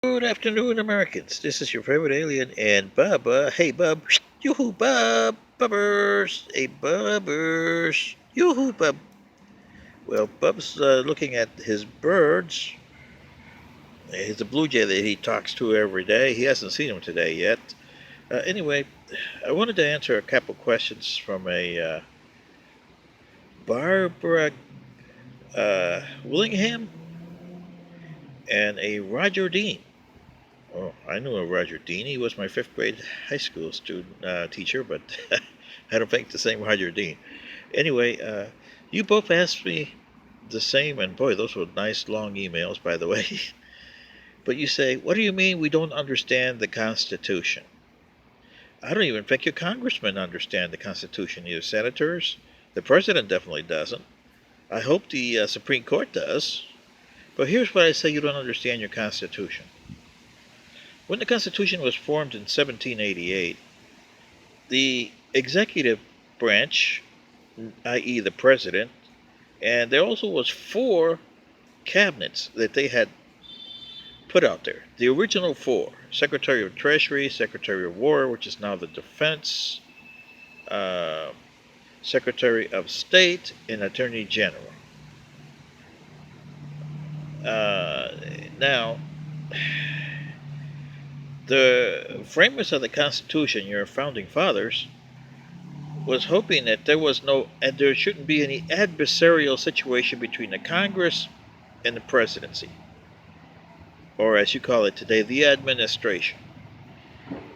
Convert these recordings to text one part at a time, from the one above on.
Good afternoon, Americans. This is your favorite alien and Bubba. Hey, Bub. Yoo-hoo, Bub. Bubbers. Hey, Bubbers. Yoo-hoo, Bub. Well, Bub's looking at his birds. He's a blue jay that he talks to every day. He hasn't seen him today yet. Anyway, I wanted to answer a couple questions from a Barbara Willingham and a Roger Dean. Oh, I knew a Roger Dean. He was my fifth grade high school student teacher, but I don't think the same Roger Dean. Anyway, you both asked me the same, and boy, those were nice long emails, by the way. But you say, what do you mean we don't understand the Constitution? I don't even think your congressmen understand the Constitution, your senators. The president definitely doesn't. I hope the Supreme Court does. But here's what I say you don't understand your Constitution. When the Constitution was formed in 1788, the executive branch, i.e. the president, and there also was 4 cabinets that they had put out there. The original 4, Secretary of Treasury, Secretary of War, which is now the Defense, Secretary of State, and Attorney General. Now, the framers of the Constitution, your founding fathers, was hoping that there shouldn't be any adversarial situation between the Congress and the presidency, or as you call it today, the administration.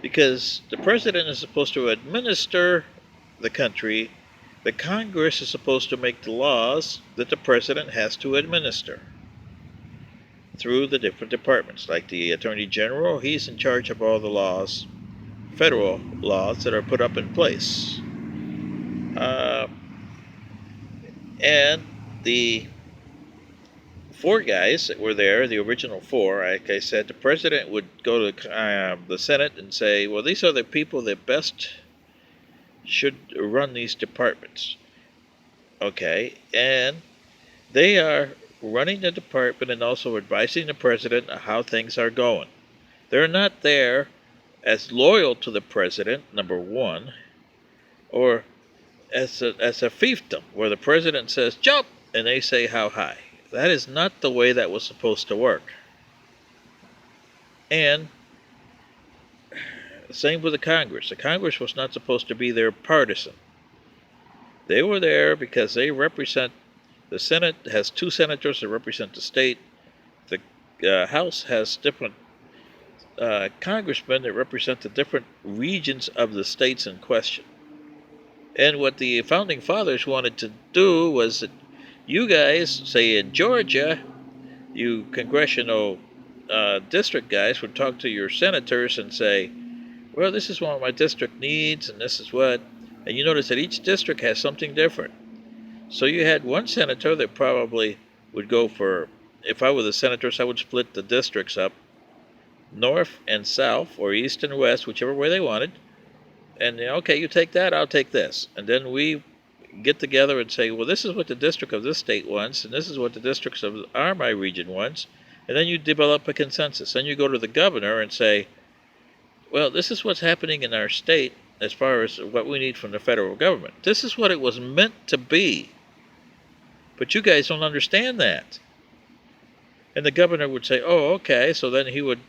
Because the president is supposed to administer the country, the Congress is supposed to make the laws that the president has to administer through the different departments. Like the Attorney General, he's in charge of all the laws, federal laws that are put up in place. And the 4 guys that were there, the original 4, like I said, the president would go to the Senate and say, well, these are the people that best should run these departments. Okay, and they are running the department and also advising the president on how things are going. They're not there as loyal to the president, number 1, or as a fiefdom, where the president says, jump, and they say how high. That is not the way that was supposed to work. And same with the Congress. The Congress was not supposed to be their partisan. They were there because they represent, the Senate has 2 senators that represent the state. The House has different congressmen that represent the different regions of the states in question. And what the founding fathers wanted to do was that you guys, say in Georgia, you congressional district guys would talk to your senators and say, well, this is what my district needs, and this is what, and you notice that each district has something different. So you had one senator that probably would go for, if I were the senators, I would split the districts up, north and south, or east and west, whichever way they wanted. And, okay, you take that, I'll take this. And then we get together and say, well, this is what the district of this state wants, and this is what the districts of my region wants. And then you develop a consensus. Then you go to the governor and say, well, this is what's happening in our state as far as what we need from the federal government. This is what it was meant to be. But you guys don't understand that. And the governor would say, oh, okay. So then he would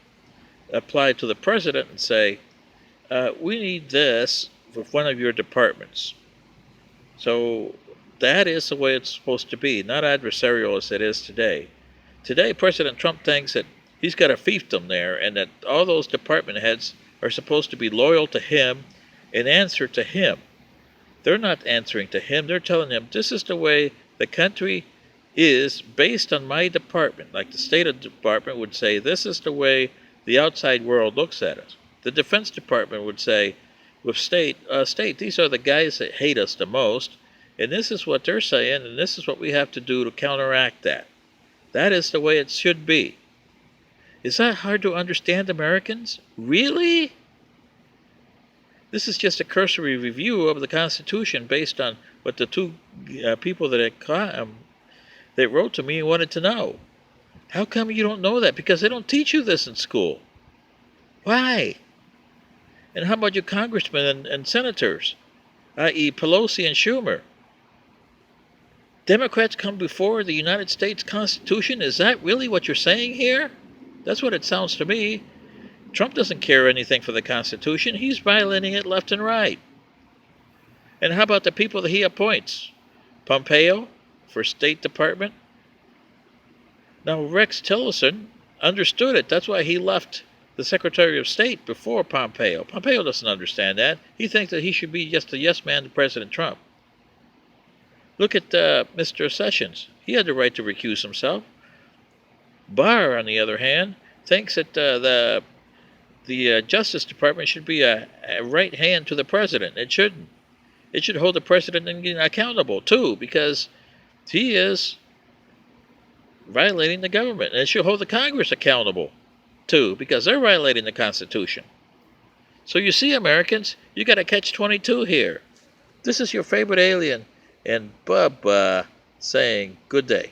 apply to the president and say, we need this for one of your departments. So that is the way it's supposed to be, not adversarial as it is today. Today, President Trump thinks that he's got a fiefdom there and that all those department heads are supposed to be loyal to him and answer to him. They're not answering to him. They're telling him, this is the way the country is based on my department. Like the State Department would say, this is the way the outside world looks at us. The Defense Department would say, with state, these are the guys that hate us the most, and this is what they're saying, and this is what we have to do to counteract that. That is the way it should be. Is that hard to understand, Americans? Really? This is just a cursory review of the Constitution based on what the 2 people that wrote to me wanted to know. How come you don't know that? Because they don't teach you this in school. Why? And how about your congressmen and senators, i.e., Pelosi and Schumer? Democrats come before the United States Constitution? Is that really what you're saying here? That's what it sounds to me. Trump doesn't care anything for the Constitution. He's violating it left and right. And how about the people that he appoints? Pompeo for State Department? Now, Rex Tillerson understood it. That's why he left the Secretary of State before Pompeo. Pompeo doesn't understand that. He thinks that he should be just a yes man to President Trump. Look at Mr. Sessions. He had the right to recuse himself. Barr, on the other hand, thinks that the Justice Department should be a right hand to the president. It shouldn't. It should hold the president accountable, too, because he is violating the government. And it should hold the Congress accountable, too, because they're violating the Constitution. So you see, Americans, you got a catch-22 here. This is your favorite alien, and Bub saying good day.